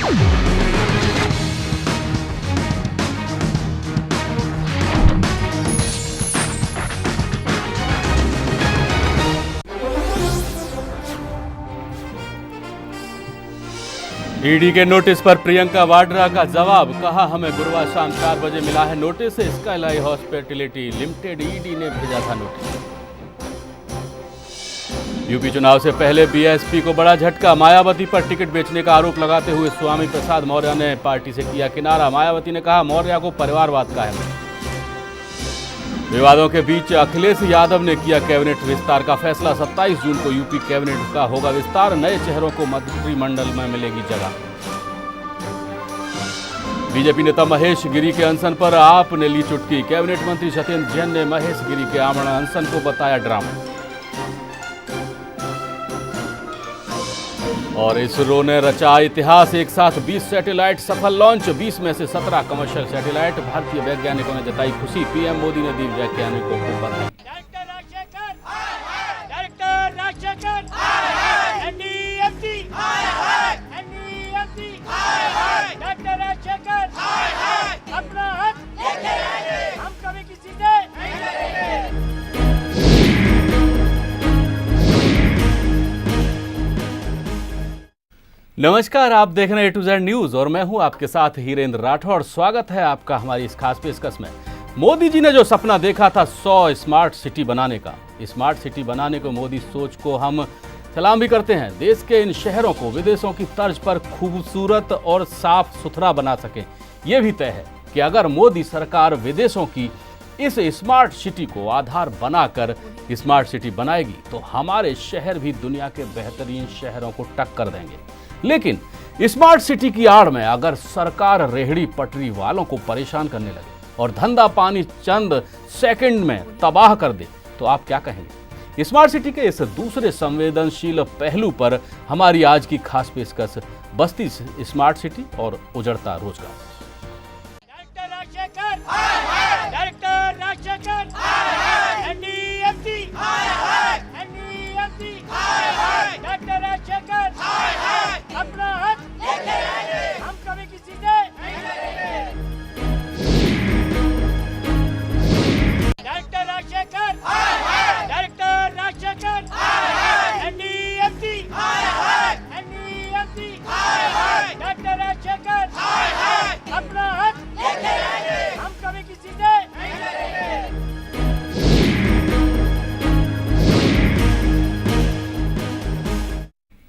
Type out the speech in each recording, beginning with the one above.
ED के notice पर प्रियंका वाड्रा का जवाब, कहा हमें गुरुवार शाम 4 बजे मिला है notice. Skyline hospitality limited ED ने भेजा था नोटिस। यूपी चुनाव से पहले बीएसपी को बड़ा झटका, मायावती पर टिकट बेचने का आरोप लगाते हुए स्वामी प्रसाद मौर्य ने पार्टी से किया किनारा। मायावती ने कहा मौर्य को परिवारवाद का है। विवादों के बीच अखिलेश यादव ने किया कैबिनेट विस्तार का फैसला। 27 जून को यूपी कैबिनेट का होगा विस्तार, नए चेहरों को मंत्रिमंडल में मिलेगी जगह। बीजेपी नेता महेश गिरी के अनशन पर आप ने ली चुटकी, कैबिनेट मंत्री सत्येंद्र जैन ने महेश गिरी के आमरण अनशन को बताया ड्रामा। और इसरो ने रचा इतिहास, एक साथ 20 सैटेलाइट सफल लॉन्च, 20 में से 17 कमर्शियल सैटेलाइट। भारतीय वैज्ञानिकों ने जताई खुशी, पीएम मोदी ने दी वैज्ञानिकों को बधाई। नमस्कार, आप देख रहे हैं A to Z न्यूज और मैं हूं आपके साथ हीरेंद्र राठौड़। स्वागत है आपका हमारी इस खास पेशकश में। मोदी जी ने जो सपना देखा था 100 स्मार्ट सिटी बनाने का, स्मार्ट सिटी बनाने को मोदी सोच को हम सलाम भी करते हैं। देश के इन शहरों को विदेशों की तर्ज पर खूबसूरत और साफ सुथरा बना सके, ये भी तय है कि अगर मोदी सरकार विदेशों की इस स्मार्ट सिटी को आधार बनाकर स्मार्ट सिटी बनाएगी तो हमारे शहर भी दुनिया के बेहतरीन शहरों को टक्कर देंगे। लेकिन स्मार्ट सिटी की आड़ में अगर सरकार रेहड़ी पटरी वालों को परेशान करने लगे और धंधा पानी चंद सेकंड में तबाह कर दे तो आप क्या कहेंगे? स्मार्ट सिटी के इस दूसरे संवेदनशील पहलू पर हमारी आज की खास पेशकश, बस्ती स्मार्ट सिटी और उजड़ता रोजगार।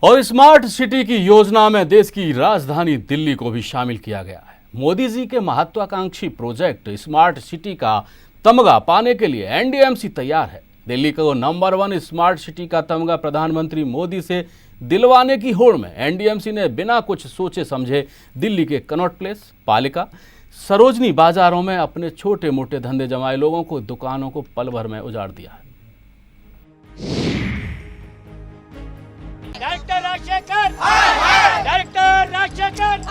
और स्मार्ट सिटी की योजना में देश की राजधानी दिल्ली को भी शामिल किया गया है। मोदी जी के महत्वाकांक्षी प्रोजेक्ट स्मार्ट सिटी का तमगा पाने के लिए एनडीएमसी तैयार है। दिल्ली को नंबर 1 स्मार्ट सिटी का तमगा प्रधानमंत्री मोदी से दिलवाने की होड़ में एनडीएमसी ने बिना कुछ सोचे समझे दिल्ली के कनॉट प्लेस, पालिका, सरोजनी बाजारों में अपने छोटे मोटे धंधे जमाए लोगों को, दुकानों को पल भर में उजाड़ दिया है। Director Rajshekhar, director Rajshekhar,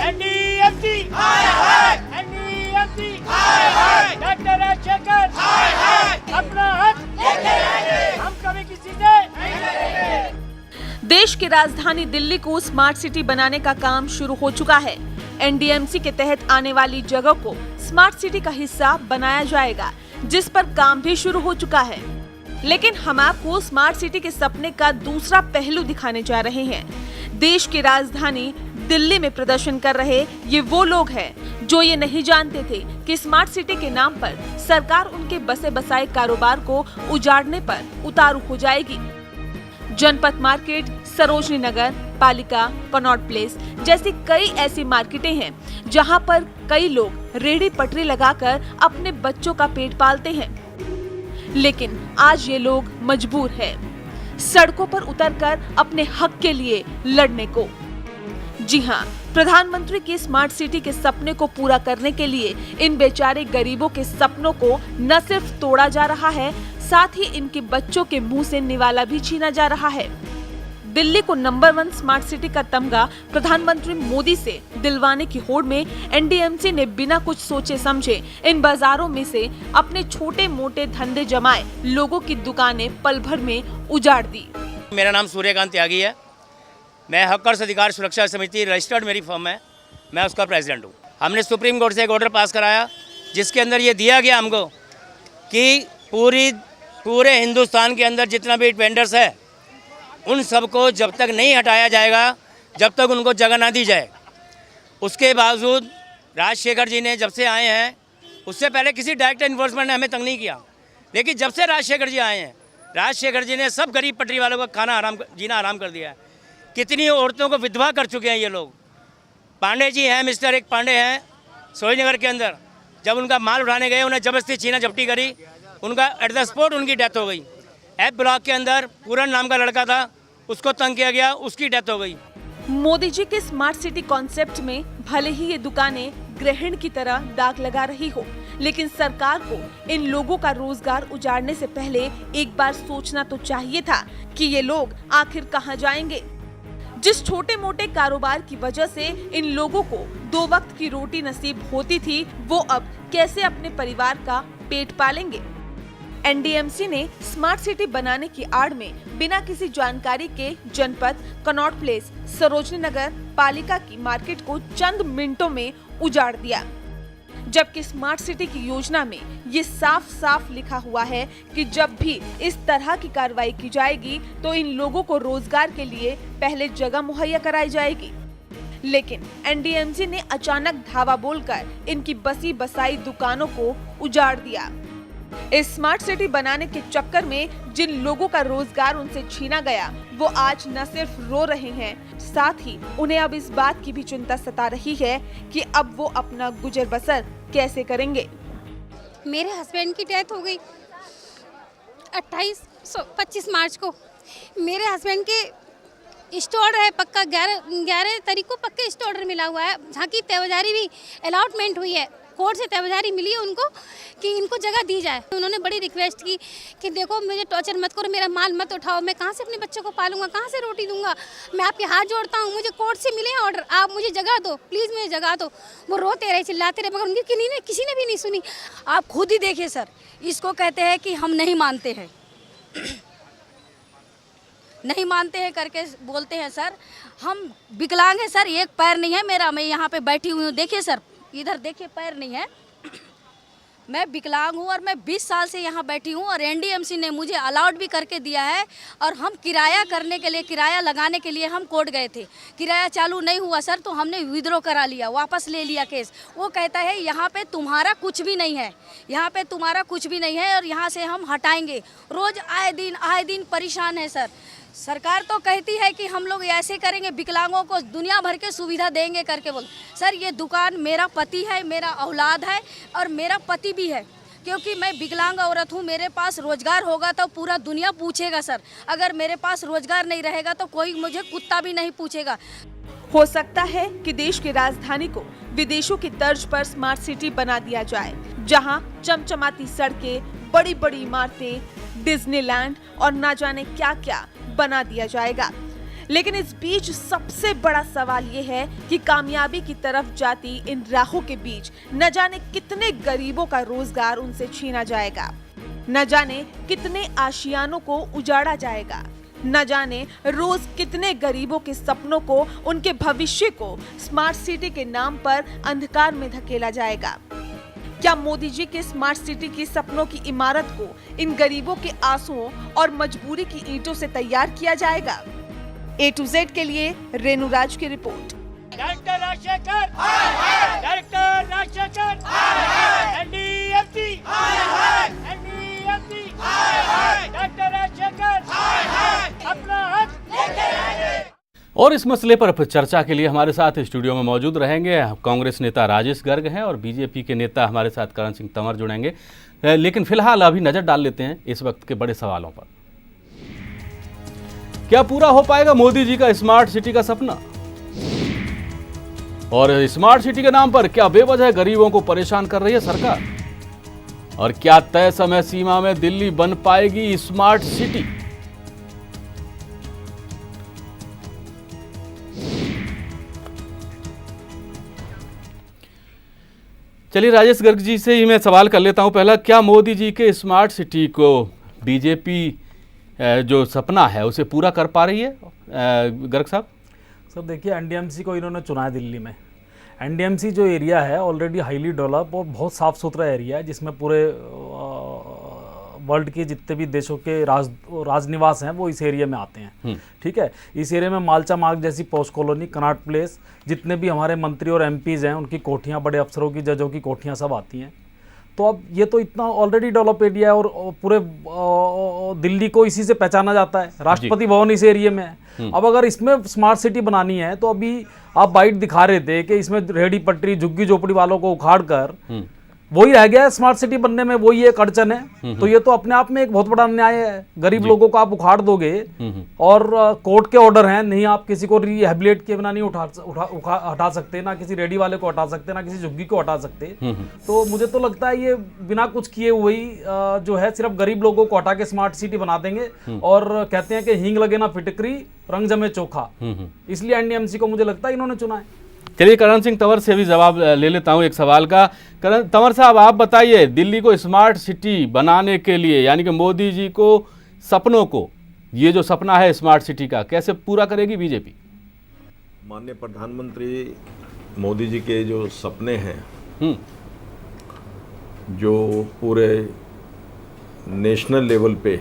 NDMC, NDMC, director Rajshekhar, अपना हक लेके आएंगे, हम कभी किसी से नहीं डरेंगे। देश की राजधानी दिल्ली को स्मार्ट सिटी बनाने का काम शुरू हो चुका है। एनडीएमसी के तहत आने वाली जगह को स्मार्ट सिटी का हिस्सा बनाया जाएगा, जिस पर काम भी शुरू हो चुका है। लेकिन हम आपको स्मार्ट सिटी के सपने का दूसरा पहलू दिखाने जा रहे हैं। देश की राजधानी दिल्ली में प्रदर्शन कर रहे ये वो लोग हैं जो ये नहीं जानते थे कि स्मार्ट सिटी के नाम पर सरकार उनके बसे बसाए कारोबार को उजाड़ने पर उतारू हो जाएगी। जनपथ मार्केट, सरोजनी नगर, पालिका, कनॉट प्लेस जैसी कई ऐसी मार्केटें हैं जहां पर कई लोग रेहड़ी पटरी लगाकर अपने बच्चों का पेट पालते हैं। लेकिन आज ये लोग मजबूर हैं सड़कों पर उतरकर अपने हक के लिए लड़ने को। जी हाँ, प्रधानमंत्री की स्मार्ट सिटी के सपने को पूरा करने के लिए इन बेचारे गरीबों के सपनों को न सिर्फ तोड़ा जा रहा है, साथ ही इनके बच्चों के मुंह से निवाला भी छीना जा रहा है। दिल्ली को नंबर 1 स्मार्ट सिटी का तमगा प्रधानमंत्री मोदी से दिलवाने की होड़ में एनडीएमसी ने बिना कुछ सोचे समझे इन बाजारों में से अपने छोटे मोटे धंधे जमाए लोगों की दुकानें पल भर में उजाड़ दी। मेरा नाम सूर्यकांत त्यागी है। मैं हकर्स अधिकार सुरक्षा समिति रजिस्टर्ड मेरी फर्म है, मैं उसका प्रेसिडेंट हूँ। हमने सुप्रीम कोर्ट से एक ऑर्डर पास कराया जिसके अंदर ये दिया गया हमको कि पूरे हिंदुस्तान के अंदर जितना भी वेंडर्स है उन सबको जब तक नहीं हटाया जाएगा, जब तक उनको जगह ना दी जाए। उसके बावजूद राजशेखर जी ने जब से आए हैं, उससे पहले किसी डायरेक्ट इन्फोर्समेंट ने हमें तंग नहीं किया, लेकिन जब से राजशेखर जी आए हैं, राजशेखर जी ने सब गरीब पटरी वालों का जीना आराम कर दिया है। कितनी औरतों को विधवा कर चुके हैं ये लोग। पांडे जी हैं, मिस्टर एक पांडे हैं सोहीनगर के अंदर, जब उनका माल उठाने गए उन्हें जबरदस्ती छीना झपटी करी, उनका एट द स्पॉट उनकी डेथ हो गई। एफ ब्लॉक के अंदर पूरन नाम का लड़का था, उसको तंग किया गया, उसकी डेथ हो गई। मोदी जी के स्मार्ट सिटी कॉन्सेप्ट में भले ही ये दुकानें ग्रहण की तरह दाग लगा रही हो, लेकिन सरकार को इन लोगों का रोजगार उजाड़ने से पहले एक बार सोचना तो चाहिए था कि ये लोग आखिर कहां जाएंगे। जिस छोटे मोटे कारोबार की वजह से इन लोगों को 2 वक्त की रोटी नसीब होती थी, वो अब कैसे अपने परिवार का पेट पालेंगे। एनडीएमसी ने स्मार्ट सिटी बनाने की आड़ में बिना किसी जानकारी के जनपद कनॉट प्लेस, सरोजनी नगर पालिका की मार्केट को चंद मिनटों में उजाड़ दिया, जबकि स्मार्ट सिटी की योजना में ये साफ साफ लिखा हुआ है कि जब भी इस तरह की कार्रवाई की जाएगी तो इन लोगों को रोजगार के लिए पहले जगह मुहैया कराई जाएगी। लेकिन एनडीएमसी ने अचानक धावा बोलकर इनकी बसी बसाई दुकानों को उजाड़ दिया। इस स्मार्ट सिटी बनाने के चक्कर में जिन लोगों का रोजगार उनसे छीना गया, वो आज न सिर्फ रो रहे हैं, साथ ही उन्हें अब इस बात की भी चिंता सता रही है कि अब वो अपना गुजर बसर कैसे करेंगे। मेरे हस्बैंड की डेथ हो गई 25 मार्च को। मेरे हस्बैंड के स्टोर है पक्का 11 तारीख को पक्का स्टोर मिला हुआ है, जहाँ की तहबाजारी भी अलॉटमेंट हुई है, कोर्ट से तहबाजारी मिली है उनको कि इनको जगह दी जाए। उन्होंने बड़ी रिक्वेस्ट की कि देखो मुझे टॉर्चर मत करो, मेरा माल मत उठाओ, मैं कहाँ से अपने बच्चों को पालूंगा, कहाँ से रोटी दूंगा, मैं आपके हाथ जोड़ता हूँ, मुझे कोर्ट से मिले ऑर्डर, आप मुझे जगह दो, प्लीज़ मुझे जगह दो। वो रोते रहे, चिल्लाते रहे, मगर उनकी किसी ने भी नहीं सुनी। आप खुद ही देखिए सर, इसको कहते हैं कि हम नहीं मानते हैं नहीं मानते हैं करके बोलते हैं सर, हम विकलांग हैं सर, एक पैर नहीं है मेरा, मैं यहाँ पे बैठी हुई हूँ, देखिए सर इधर देखिए पैर नहीं है, मैं विकलांग हूँ और मैं 20 साल से यहाँ बैठी हूँ और एनडीएमसी ने मुझे अलाउड भी करके दिया है। और हम किराया करने के लिए, किराया लगाने के लिए हम कोर्ट गए थे, किराया चालू नहीं हुआ सर, तो हमने विड्रॉ करा लिया, वापस ले लिया केस। वो कहता है यहाँ पे तुम्हारा कुछ भी नहीं है, यहाँ पे तुम्हारा कुछ भी नहीं है और यहाँ से हम हटाएंगे। रोज़ आए दिन परेशान है सर। सरकार तो कहती है कि हम लोग ऐसे करेंगे, विकलांगों को दुनिया भर के सुविधा देंगे करके बोल। सर ये दुकान मेरा पति है, मेरा औलाद है और मेरा पति भी है, क्योंकि मैं विकलांग औरत हूँ। मेरे पास रोजगार होगा तो पूरा दुनिया पूछेगा सर, अगर मेरे पास रोजगार नहीं रहेगा तो कोई मुझे कुत्ता भी नहीं पूछेगा। हो सकता है कि देश की राजधानी को विदेशों की तर्ज पर स्मार्ट सिटी बना दिया जाए, जहां चमचमाती सड़कें, बड़ी बड़ी इमारतें, डिज्नीलैंड और ना जाने क्या क्या बना दिया जाएगा। लेकिन इस बीच सबसे बड़ा सवाल ये है कि कामयाबी की तरफ जाती इन राहों के बीच न जाने कितने गरीबों का रोजगार उनसे छीना जाएगा, न जाने कितने आशियानों को उजाड़ा जाएगा, न जाने रोज कितने गरीबों के सपनों को, उनके भविष्य को स्मार्ट सिटी के नाम पर अंधकार में धकेला जाएगा। क्या मोदी जी के स्मार्ट सिटी की सपनों की इमारत को इन गरीबों के आंसुओं और मजबूरी की ईंटों से तैयार किया जाएगा? A to Z के लिए रेणु राज की report. Director Rajshekhar, director Rajshekhar, NDMC, NDMC, director Rajshekhar, अपना हक लेके आएंगे। और इस मसले पर चर्चा के लिए हमारे साथ स्टूडियो में मौजूद रहेंगे कांग्रेस नेता राजेश गर्ग हैं और बीजेपी के नेता हमारे साथ करण सिंह तंवर जुड़ेंगे। लेकिन फिलहाल अभी नजर डाल लेते हैं इस वक्त के बड़े सवालों पर। क्या पूरा हो पाएगा मोदी जी का स्मार्ट सिटी का सपना? और स्मार्ट सिटी के नाम पर क्या बेवजह गरीबों को परेशान कर रही है सरकार? और क्या तय समय सीमा में दिल्ली बन पाएगी स्मार्ट सिटी? चलिए राजेश गर्ग जी से ही मैं सवाल कर लेता हूं। पहला, क्या मोदी जी के स्मार्ट सिटी को बीजेपी जो सपना है उसे पूरा कर पा रही है गर्ग साहब? सर देखिए, एनडीएमसी को इन्होंने चुना है दिल्ली में। एनडीएमसी जो एरिया है ऑलरेडी हाईली डेवलप और बहुत साफ़ सुथरा एरिया है, जिसमें पूरे वर्ल्ड के जितने भी देशों के राजनिवास हैं वो इस एरिया में आते हैं। ठीक है, इस एरिया में मालचा मार्ग जैसी पोस्ट कॉलोनी, कनाट प्लेस, जितने भी हमारे मंत्री और एमपीज़ हैं उनकी कोठियाँ, बड़े अफसरों की, जजों की कोठियाँ सब आती हैं। तो अब ये तो इतना ऑलरेडी डेवलप एरिया है और पूरे दिल्ली को इसी से पहचाना जाता है। राष्ट्रपति भवन इस एरिया में है। अब अगर इसमें स्मार्ट सिटी बनानी है तो अभी आप बाइट दिखा रहे थे कि इसमें रेहड़ी पटरी, झुग्गी झोपड़ी वालों को उखाड़ कर वही रह गया है स्मार्ट सिटी बनने में, वही एक अड़चन है। तो ये तो अपने आप में एक बहुत बड़ा अन्याय है। गरीब लोगों को आप उखाड़ दोगे और कोर्ट के ऑर्डर हैं, नहीं आप किसी को रिहेबिलिटेट किए बिना नहीं हटा सकते, ना किसी रेडी वाले को हटा सकते, ना किसी झुग्गी को हटा सकते। तो मुझे तो लगता है ये बिना कुछ किए हुए ही जो है सिर्फ गरीब लोगों को हटा के स्मार्ट सिटी बना देंगे। और कहते हैं कि हींग लगे ना फिटकरी, रंग जमे चोखा। इसलिए एनडीएमसी को मुझे लगता है इन्होंने चुना है। चलिए करण सिंह तंवर से भी जवाब ले लेता हूं एक सवाल का। करण तंवर साहब, आप बताइए, दिल्ली को स्मार्ट सिटी बनाने के लिए यानी कि मोदी जी को सपनों को, ये जो सपना है स्मार्ट सिटी का, कैसे पूरा करेगी बीजेपी? माननीय प्रधानमंत्री मोदी जी के जो सपने हैं, जो पूरे नेशनल लेवल पे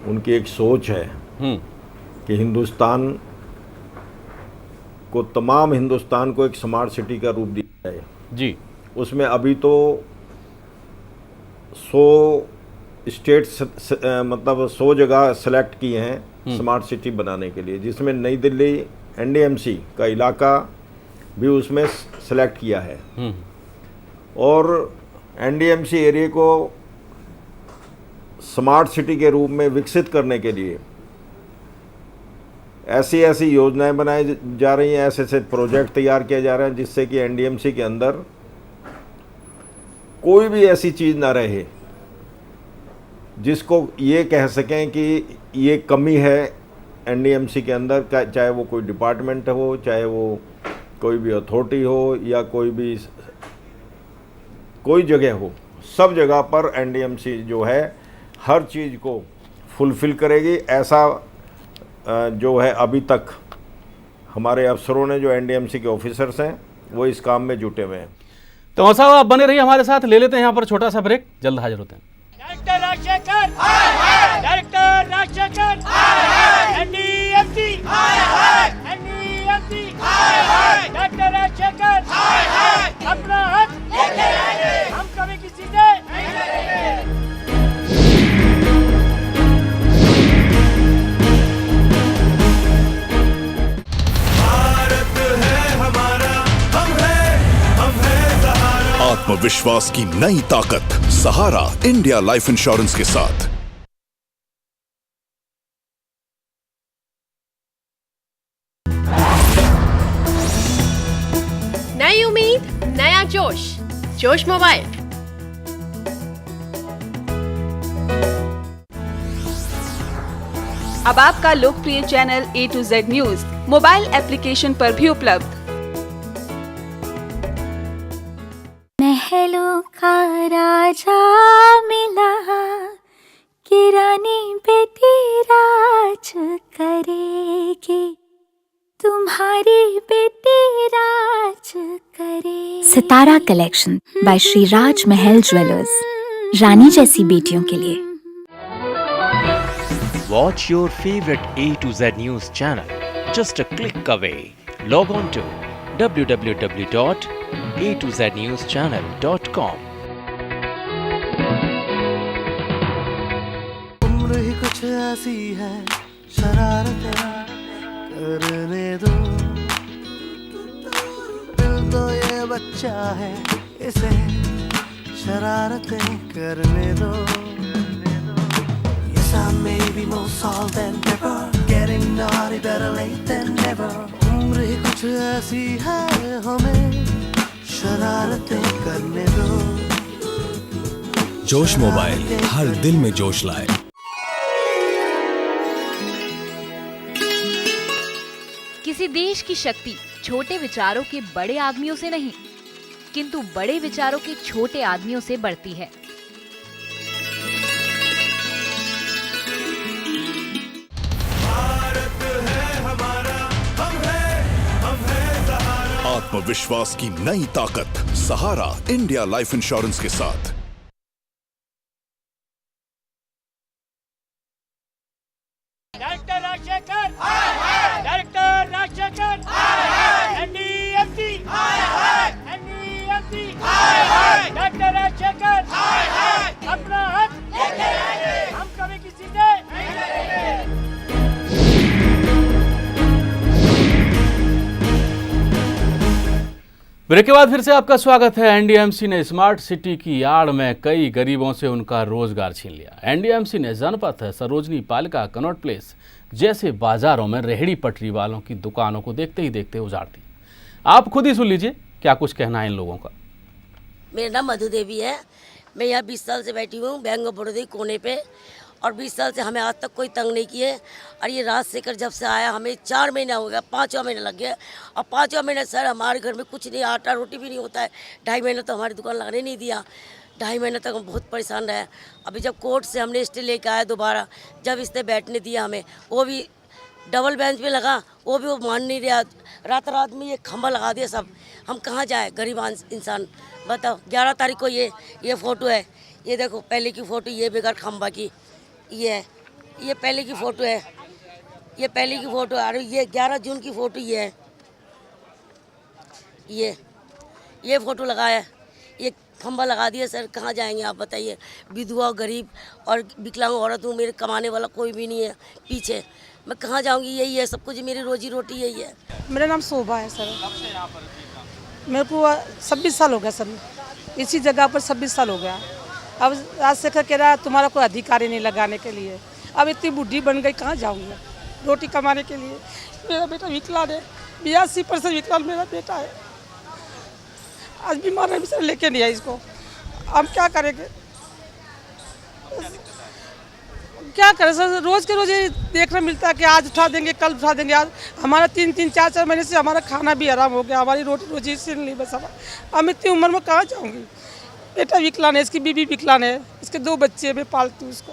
उनकी एक सोच है कि हिंदुस्तान को, तमाम हिंदुस्तान को एक स्मार्ट सिटी का रूप दिया जाए जी। उसमें अभी तो 100 स्टेट मतलब 100 जगह सेलेक्ट किए हैं स्मार्ट सिटी बनाने के लिए, जिसमें नई दिल्ली एनडीएमसी का इलाका भी उसमें सेलेक्ट किया है। और एनडीएमसी एरिया को स्मार्ट सिटी के रूप में विकसित करने के लिए ऐसी ऐसी योजनाएं बनाई जा रही हैं, ऐसे ऐसे प्रोजेक्ट तैयार किए जा रहे हैं जिससे कि एनडीएमसी के अंदर कोई भी ऐसी चीज़ ना रहे जिसको ये कह सकें कि ये कमी है एनडीएमसी के अंदर, चाहे वो कोई डिपार्टमेंट हो, चाहे वो कोई भी अथॉरिटी हो, या कोई जगह हो। सब जगह पर एनडीएमसी जो है हर चीज़ को फुलफ़िल करेगी। ऐसा जो है अभी तक हमारे अफसरों ने, जो एनडीएमसी के ऑफिसर्स हैं, वो इस काम में जुटे हुए हैं। तो साहब आप बने रहिए हमारे साथ, ले लेते हैं यहाँ पर छोटा सा ब्रेक, जल्द हाजिर होते हैं। Director Rajshekhar, director Rajshekhar, NDMC, NDMC, director Rajshekhar, अपना हक लेके आएंगे, हम कभी किसी से नहीं डरेंगे। आत्मविश्वास की नई ताकत, सहारा इंडिया लाइफ इंश्योरेंस के साथ। नई उम्मीद, नया जोश, जोश मोबाइल। अब आपका लोकप्रिय channel A to Z news mobile application पर भी उपलब्ध। महलों का राजा मिला, कि रानी बेटी राज करेगी, तुम्हारी बेटी राज करे। सितारा कलेक्शन बाय श्री राज महल ज्वेलर्स, रानी जैसी बेटियों के लिए। Watch your favorite A to Z news channel just a click away. Log on to www.a2znewschannel.com. उम्र ही कुछ ऐसी है, शरारतें करने दो, दिल तो ये बच्चा है, इसे शरारतें करने दो। Yes, I may be more salt than pepper, getting naughty better late than never. उम्र ही कुछ ऐसी है, हमें शरारतें करने दो। जोश मोबाइल, हर दिल में जोश लाए। किसी देश की शक्ति छोटे विचारों के बड़े आदमियों से नहीं, किंतु बड़े विचारों के छोटे आदमियों से बढ़ती है। आत्मविश्वास की नई ताकत सहारा इंडिया लाइफ इंश्योरेंस के साथ। Director Rajshekhar, director Rajshekhar, NDMC, NDMC, director Rajshekhar, अपना हक लेके आएंगे, हम कभी किसी से नहीं डरेंगे। ब्रेक के बाद फिर से आपका स्वागत है। एनडीएमसी ने स्मार्ट सिटी की आड़ में कई गरीबों से उनका रोजगार छीन लिया। एनडीएमसी ने जनपथ, सरोजनी पालिका, कनॉट प्लेस जैसे बाजारों में रेहड़ी पटरी वालों की दुकानों को देखते ही देखते उजाड़ दी। आप खुद ही सुन लीजिए क्या कुछ कहना है इन लोगों का। मेरा नाम मधु देवी है। मैं यहाँ 20 साल से बैठी हूँ बैंक ऑफ बड़ौदा कोने पे, और 20 साल से हमें आज तक कोई तंग नहीं किए। और ये राजशेखर जब से आया हमें 4 महीना हो गया, 5वां महीना लग गया। और 5वां महीना सर हमारे घर में कुछ नहीं, आटा रोटी भी नहीं होता है। 2.5 महीना तो हमारी दुकान लगने नहीं दिया। 2.5 महीने तक हम बहुत परेशान रहे। अभी जब कोर्ट से हमने स्टे लेके आया दोबारा, जब इसने बैठने दिया हमें, वो भी डबल बेंच पे लगा, वो भी वो मान नहीं रहा। रात रात में ये खंभा लगा दिया सब। हम कहाँ जाए गरीब इंसान, बताओ। 11 तारीख को ये फ़ोटो है, ये देखो पहले की फ़ोटो, ये बगैर खंभा की ये है, ये पहले की फ़ोटो है, ये पहले की फ़ोटो है। अरे ये 11 जून की फ़ोटो ये है, ये फ़ोटो लगाया है, ये खंभा लगा दिया। सर कहाँ जाएंगे आप बताइए। विधवा, गरीब और विकलांग औरत हूँ, मेरे कमाने वाला कोई भी नहीं है पीछे, मैं कहाँ जाऊँगी। यही है सब कुछ, मेरी रोजी रोटी यही है। मेरा नाम शोभा है सर। मेरे को 26 साल हो गया सर, इसी जगह पर 26 साल हो गया। अब राजशेखर कह रहा है तुम्हारा कोई अधिकार ही नहीं लगाने के लिए। अब इतनी बुढ़ी बन गई, कहाँ जाऊँगी रोटी कमाने के लिए। मेरा बेटा विकलांग है, 82% विकलांग मेरा बेटा है। आज बीमार है, सर लेके नहीं आया इसको। हम क्या करेंगे, क्या करें सर। रोज़ के रोज़ ये देखने मिलता है कि आज उठा देंगे, कल उठा देंगे। आज हमारा 3-3, 4-4 महीने से हमारा खाना भी आराम हो गया, हमारी रोटी रोजी से नहीं बस। हम इतनी उम्र में कहाँ जाऊँगी। बेटा विकलांग है, इसकी बीवी विकलांग है, इसके 2 बच्चे मैं पालती हूँ उसको।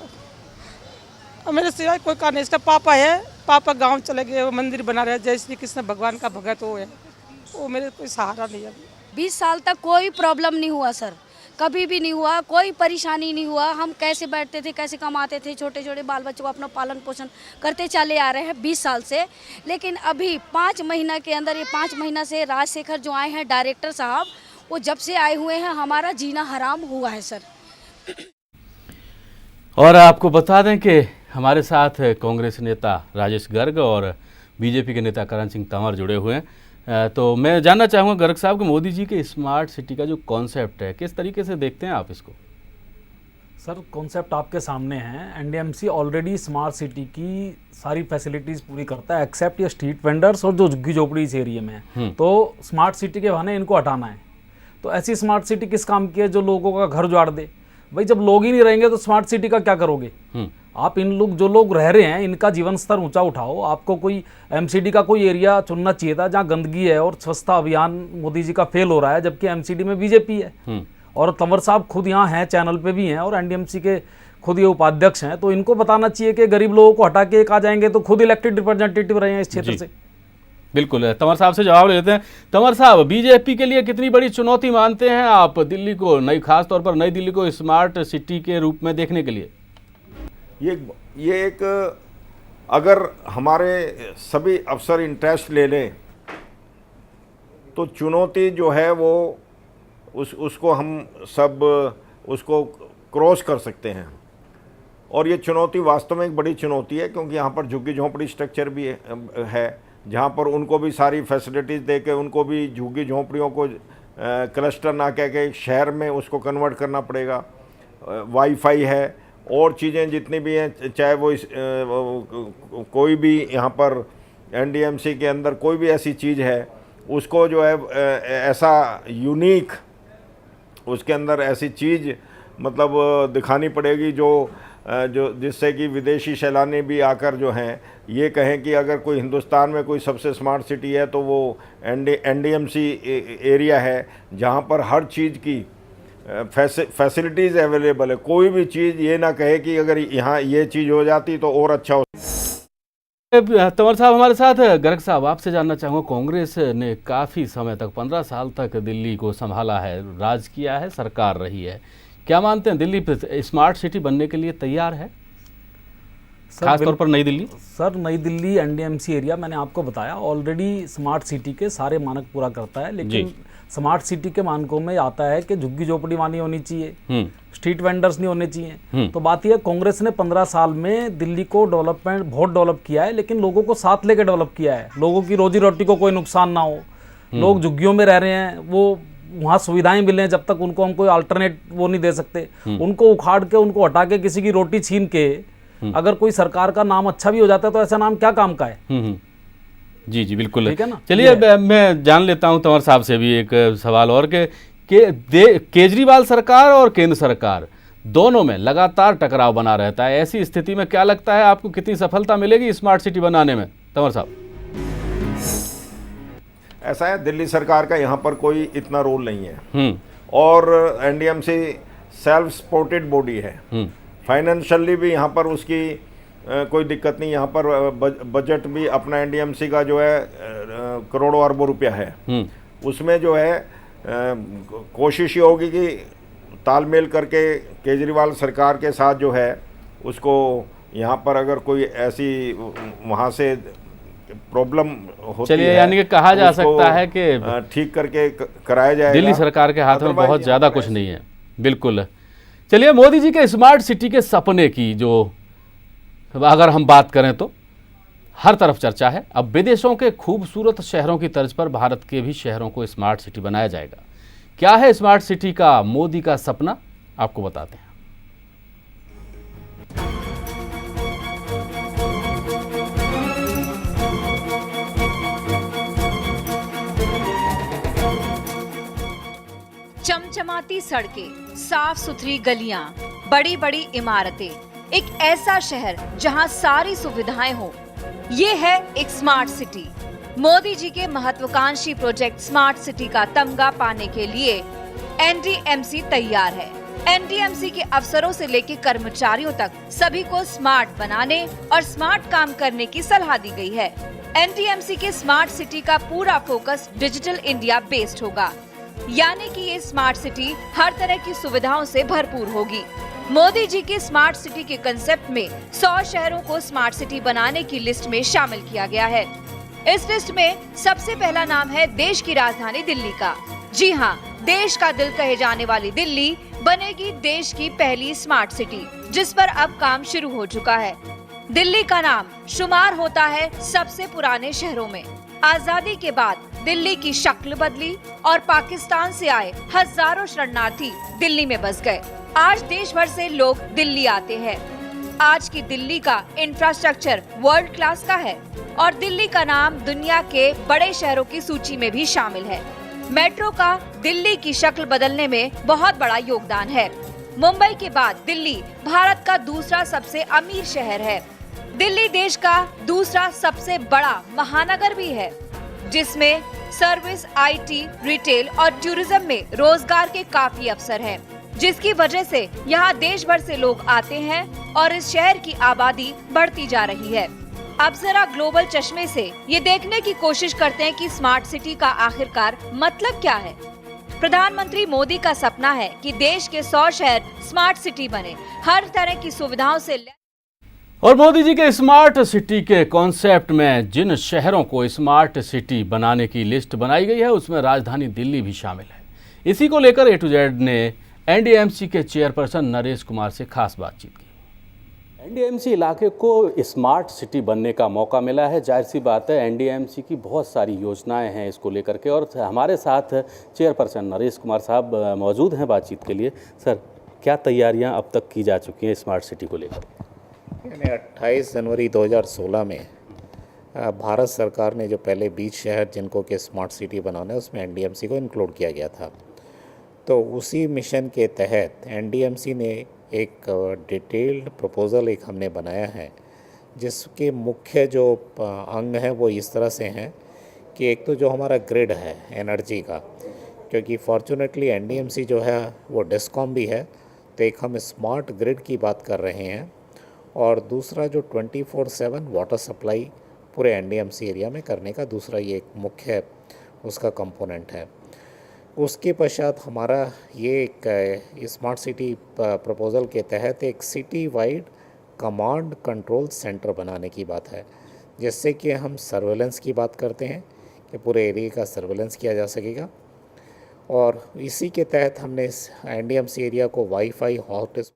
और मेरे सिवाय कोई काम नहीं। इसका पापा है, पापा गांव चले गए, वो मंदिर बना रहे, जय श्री कृष्ण भगवान का भगत वो है, वो मेरे कोई सहारा नहीं है। 20 साल तक कोई प्रॉब्लम नहीं हुआ सर, कभी भी नहीं हुआ, कोई परेशानी नहीं हुआ। हम कैसे बैठते थे, कैसे कमाते थे, छोटे छोटे बाल बच्चों को अपना पालन पोषण करते चले आ रहे हैं 20 साल से। लेकिन अभी 5 महीना के अंदर, ये 5 महीना से राजशेखर जो आए हैं डायरेक्टर साहब, वो जब से आए हुए हैं हमारा जीना हराम हुआ है सर। और आपको बता दें कि हमारे साथ कांग्रेस नेता राजेश गर्ग और बीजेपी के नेता करण सिंह तंवर जुड़े हुए हैं। तो मैं जानना चाहूँगा गर्ग साहब कि मोदी जी के स्मार्ट सिटी का जो कॉन्सेप्ट है, किस तरीके से देखते हैं आप इसको? सर कॉन्सेप्ट आपके सामने है। एनडीएमसी ऑलरेडी स्मार्ट सिटी की सारी फैसिलिटीज़ पूरी करता है, एक्सेप्ट ये स्ट्रीट वेंडर्स और जो झुग्गी झोपड़ी इस एरिया में है। तो स्मार्ट सिटी के बहाने इनको हटाना है। तो ऐसी स्मार्ट सिटी किस काम की है जो लोगों का घर उजाड़ दे? भाई जब लोग ही नहीं रहेंगे तो स्मार्ट सिटी का क्या करोगे? आप इन लोग जो लोग रह रहे हैं इनका जीवन स्तर ऊंचा उठाओ। आपको कोई एमसीडी का कोई एरिया चुनना चाहिए था जहां गंदगी है और स्वच्छता अभियान मोदी जी का फेल हो रहा है, जबकि एमसीडी में बीजेपी है। और तंवर साहब खुद यहाँ हैं, चैनल पे भी हैं और एनडीएमसी के खुद ये उपाध्यक्ष हैं। तो इनको बताना चाहिए कि गरीब लोगों को हटा के आ जाएंगे तो खुद इलेक्टेड रिप्रेजेंटेटिव रहे हैं इस क्षेत्र से। बिल्कुल, तंवर साहब से जवाब लेते हैं। तंवर साहब, बीजेपी के लिए कितनी बड़ी चुनौती मानते हैं आप दिल्ली को, नई खास तौर पर नई दिल्ली को स्मार्ट सिटी के रूप में देखने के लिए? ये एक अगर हमारे सभी अफसर इंटरेस्ट ले लें तो चुनौती जो है वो उसको हम सब उसको क्रॉस कर सकते हैं। और ये चुनौती वास्तव में एक बड़ी चुनौती है, क्योंकि यहाँ पर झुग्गी झोंपड़ी स्ट्रक्चर भी है जहाँ पर उनको भी सारी फैसिलिटीज़ दे के उनको भी झुग्गी झोंपड़ियों को क्लस्टर ना कह के एक शहर में उसको कन्वर्ट करना पड़ेगा। वाईफाई है और चीज़ें जितनी भी हैं, चाहे वो कोई भी यहाँ पर एनडीएमसी के अंदर कोई भी ऐसी चीज़ है उसको जो है ऐसा यूनिक उसके अंदर ऐसी चीज़ मतलब दिखानी पड़ेगी जो जिससे कि विदेशी सैलानी भी आकर जो हैं ये कहें कि अगर कोई हिंदुस्तान में कोई सबसे स्मार्ट सिटी है तो वो एनडीएमसी एरिया है, जहाँ पर हर चीज़ की फैसिलिटीज़ अवेलेबल है। कोई भी चीज़ ये ना कहे कि अगर यहाँ ये चीज़ हो जाती तो और अच्छा हो। तंवर साहब हमारे साथ है। गर्ग साहब, आपसे जानना चाहूँगा, कांग्रेस ने काफ़ी समय तक 15 साल तक दिल्ली को संभाला है, राज किया है, सरकार रही है। क्या मानते हैं, दिल्ली स्मार्ट सिटी बनने के लिए तैयार है, खास तौर पर नई दिल्ली? सर, नई दिल्ली एनडीएमसी एरिया मैंने आपको बताया ऑलरेडी स्मार्ट सिटी के सारे मानक पूरा करता है, लेकिन स्मार्ट सिटी के मानकों में आता है कि झुग्गी झोपड़ी वाली होनी चाहिए, स्ट्रीट वेंडर्स नहीं होने चाहिए। तो बात यह, कांग्रेस ने 15 साल में दिल्ली को डेवलपमेंट बहुत डेवलप किया है, लेकिन लोगों को साथ लेकर डेवलप किया है। लोगों की रोजी रोटी को कोई नुकसान ना हो, लोग झुग्गियों में रह रहे हैं, वो वहाँ सुविधाएं मिलें, जब तक उनको हम कोई अल्टरनेट वो नहीं दे सकते। उनको उखाड़ के, उनको हटा के, किसी की रोटी छीन के अगर कोई सरकार का नाम अच्छा भी हो जाता है तो ऐसा नाम क्या काम का है? जी जी बिल्कुल, ठीक है ना। चलिए मैं जान लेता हूं तंवर साहब से भी एक सवाल और के केजरीवाल सरकार और केंद्र सरकार दोनों में लगातार टकराव बना रहता है। ऐसी स्थिति में क्या लगता है आपको, कितनी सफलता मिलेगी स्मार्ट सिटी बनाने में, तंवर साहब? ऐसा है, दिल्ली सरकार का यहाँ पर कोई इतना रोल नहीं है और एनडीएमसी सेल्फ सपोर्टेड बॉडी है। फाइनेंशियली भी यहाँ पर उसकी कोई दिक्कत नहीं। यहाँ पर बजट भी अपना एनडीएमसी का जो है करोड़ों अरबों रुपया है। उसमें जो है कोशिश ये होगी कि तालमेल करके केजरीवाल सरकार के साथ जो है उसको यहाँ पर अगर कोई ऐसी वहाँ से प्रॉब्लम होती है, चलिए यानी कि कहा जा सकता है कि ठीक करके कराया जाएगा। दिल्ली सरकार के हाथ में बहुत ज़्यादा कुछ नहीं है। बिल्कुल। चलिए, मोदी जी के स्मार्ट सिटी के सपने की जो अगर हम बात करें तो हर तरफ चर्चा है। अब विदेशों के खूबसूरत शहरों की तर्ज पर भारत के भी शहरों को स्मार्ट सिटी बनाया जाएगा। क्या है स्मार्ट सिटी का मोदी का सपना, आपको बताते हैं। चमचमाती सड़कें, साफ सुथरी गलियां, बड़ी बड़ी इमारतें, एक ऐसा शहर जहां सारी सुविधाएं हो, ये है एक स्मार्ट सिटी। मोदी जी के महत्वाकांक्षी प्रोजेक्ट स्मार्ट सिटी का तमगा पाने के लिए एनडीएमसी तैयार है। एनडीएमसी के अफसरों से लेकर कर्मचारियों तक सभी को स्मार्ट बनाने और स्मार्ट काम करने की सलाह दी गई है। एनडीएमसी के स्मार्ट सिटी का पूरा फोकस डिजिटल इंडिया बेस्ड होगा, यानी कि ये स्मार्ट सिटी हर तरह की सुविधाओं से भरपूर होगी। मोदी जी के स्मार्ट सिटी के कंसेप्ट में 100 शहरों को स्मार्ट सिटी बनाने की लिस्ट में शामिल किया गया है। इस लिस्ट में सबसे पहला नाम है देश की राजधानी दिल्ली का। जी हाँ, देश का दिल कहे जाने वाली दिल्ली बनेगी देश की पहली स्मार्ट सिटी, जिस पर अब काम शुरू हो चुका है। दिल्ली का नाम शुमार होता है सबसे पुराने शहरों में। आजादी के बाद दिल्ली की शक्ल बदली और पाकिस्तान से आए हजारों शरणार्थी दिल्ली में बस गए। आज देश भर से लोग दिल्ली आते हैं। आज की दिल्ली का इंफ्रास्ट्रक्चर वर्ल्ड क्लास का है और दिल्ली का नाम दुनिया के बड़े शहरों की सूची में भी शामिल है। मेट्रो का दिल्ली की शक्ल बदलने में बहुत बड़ा योगदान है। मुंबई के बाद दिल्ली भारत का दूसरा सबसे अमीर शहर है। दिल्ली देश का दूसरा सबसे बड़ा महानगर भी है, जिसमें सर्विस, आईटी, रिटेल और टूरिज्म में रोजगार के काफी अवसर हैं, जिसकी वजह से यहाँ देश भर से लोग आते हैं और इस शहर की आबादी बढ़ती जा रही है। अब जरा ग्लोबल चश्मे से ये देखने की कोशिश करते हैं कि स्मार्ट सिटी का आखिरकार मतलब क्या है। प्रधानमंत्री मोदी का सपना है कि देश के 100 शहर स्मार्ट सिटी बने, हर तरह की सुविधाओं से। और मोदी जी के स्मार्ट सिटी के कॉन्सेप्ट में जिन शहरों को स्मार्ट सिटी बनाने की लिस्ट बनाई गई है, उसमें राजधानी दिल्ली भी शामिल है। इसी को लेकर A to Z ने एनडीएमसी के चेयरपर्सन नरेश कुमार से खास बातचीत की। एनडीएमसी इलाके को स्मार्ट सिटी बनने का मौका मिला है। जाहिर सी बात है, एनडीएमसी की बहुत सारी योजनाएं हैं इसको लेकर के, और हमारे साथ चेयरपर्सन नरेश कुमार साहब मौजूद हैं बातचीत के लिए। सर, क्या तैयारियां अब तक की जा चुकी हैं स्मार्ट सिटी को लेकर? 28 जनवरी 2016 में भारत सरकार ने जो पहले 20 शहर जिनको के स्मार्ट सिटी बनाना है, उसमें एनडीएमसी को इंक्लूड किया गया था। तो उसी मिशन के तहत एनडीएमसी ने एक डिटेल्ड प्रपोज़ल हमने बनाया है, जिसके मुख्य जो अंग हैं वो इस तरह से हैं कि एक तो जो हमारा ग्रिड है एनर्जी का, क्योंकि फॉर्चुनेटली एनडीएमसी जो है वो डिस्कॉम भी है, तो एक हम स्मार्ट ग्रिड की बात कर रहे हैं। और दूसरा जो 24/7 वाटर सप्लाई पूरे एनडीएमसी एरिया में करने का दूसरा ये एक मुख्य उसका कंपोनेंट है। उसके पश्चात हमारा ये एक स्मार्ट सिटी प्रपोज़ल के तहत एक city wide command control centre बनाने की बात है, जिससे कि हम सर्वेलेंस की बात करते हैं कि पूरे एरिया का सर्वेलेंस किया जा सकेगा। और इसी के तहत हमने इस एनडीएमसी एरिया को वाईफाई हॉटस्पॉट।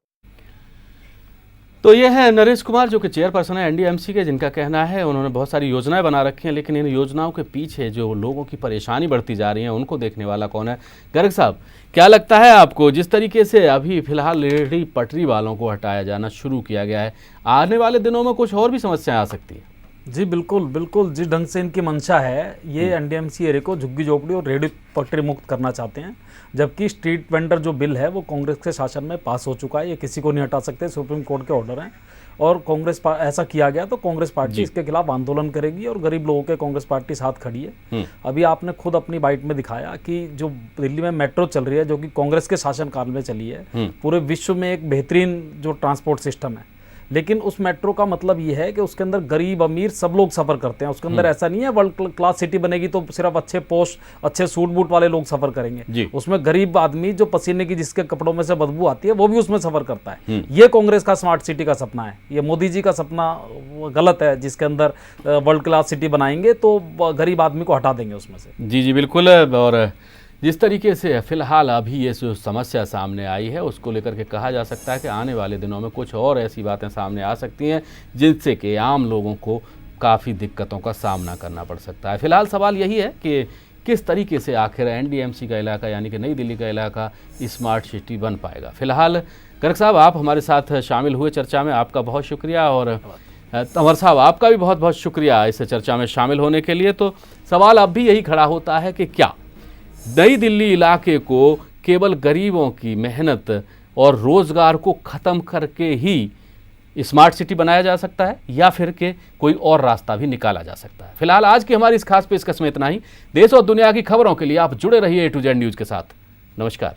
तो ये है नरेश कुमार जो कि चेयरपर्सन है एनडीएमसी के, जिनका कहना है उन्होंने बहुत सारी योजनाएं बना रखी हैं, लेकिन इन योजनाओं के पीछे जो लोगों की परेशानी बढ़ती जा रही है उनको देखने वाला कौन है। गर्ग साहब, क्या लगता है आपको, जिस तरीके से अभी फिलहाल रेहड़ी पटरी वालों को हटाया जाना शुरू किया गया है, आने वाले दिनों में कुछ और भी समस्याएं आ सकती है? जी बिल्कुल बिल्कुल, जिस ढंग से इनकी मंशा है, ये एनडीएमसी एरिया को झुग्गी झोपड़ी और रेहड़ी पटरी मुक्त करना चाहते हैं, जबकि स्ट्रीट वेंडर जो बिल है वो कांग्रेस के शासन में पास हो चुका है, ये किसी को नहीं हटा सकते, सुप्रीम कोर्ट के ऑर्डर हैं। और कांग्रेस ऐसा किया गया तो कांग्रेस पार्टी इसके खिलाफ आंदोलन करेगी और गरीब लोगों के कांग्रेस पार्टी साथ खड़ी है। अभी आपने खुद अपनी बाइट में दिखाया कि जो दिल्ली में मेट्रो चल रही है, जो कि कांग्रेस के शासनकाल में चली है, पूरे विश्व में एक बेहतरीन जो ट्रांसपोर्ट सिस्टम है, लेकिन उस मेट्रो का मतलब ये है कि उसके अंदर गरीब अमीर सब लोग सफ़र करते हैं। उसके अंदर ऐसा नहीं है वर्ल्ड क्लास सिटी बनेगी तो सिर्फ अच्छे पोस्ट अच्छे सूट बूट वाले लोग सफ़र करेंगे। उसमें गरीब आदमी जो पसीने की जिसके कपड़ों में से बदबू आती है वो भी उसमें सफ़र करता है। ये कांग्रेस का स्मार्ट सिटी का सपना है। ये मोदी जी का सपना गलत है, जिसके अंदर वर्ल्ड क्लास सिटी बनाएंगे तो गरीब आदमी को हटा देंगे उसमें से। जी जी बिल्कुल। और जिस तरीके से फिलहाल अभी ये जो समस्या सामने आई है उसको लेकर के कहा जा सकता है कि आने वाले दिनों में कुछ और ऐसी बातें सामने आ सकती हैं जिनसे कि आम लोगों को काफ़ी दिक्कतों का सामना करना पड़ सकता है। फिलहाल सवाल यही है कि किस तरीके से आखिर एनडीएमसी का इलाका यानी कि नई दिल्ली का इलाका स्मार्ट सिटी बन पाएगा। फिलहाल गर्ग साहब आप हमारे साथ शामिल हुए चर्चा में, आपका बहुत शुक्रिया। और तंवर साहब आपका भी बहुत बहुत शुक्रिया इस चर्चा में शामिल होने के लिए। तो सवाल अब भी यही खड़ा होता है कि क्या नई दिल्ली इलाके को केवल गरीबों की मेहनत और रोजगार को ख़त्म करके ही स्मार्ट सिटी बनाया जा सकता है या फिर के कोई और रास्ता भी निकाला जा सकता है। फिलहाल आज की हमारी इस खास पेशकश में इतना ही। देश और दुनिया की खबरों के लिए आप जुड़े रहिए A to Z न्यूज़ के साथ। नमस्कार।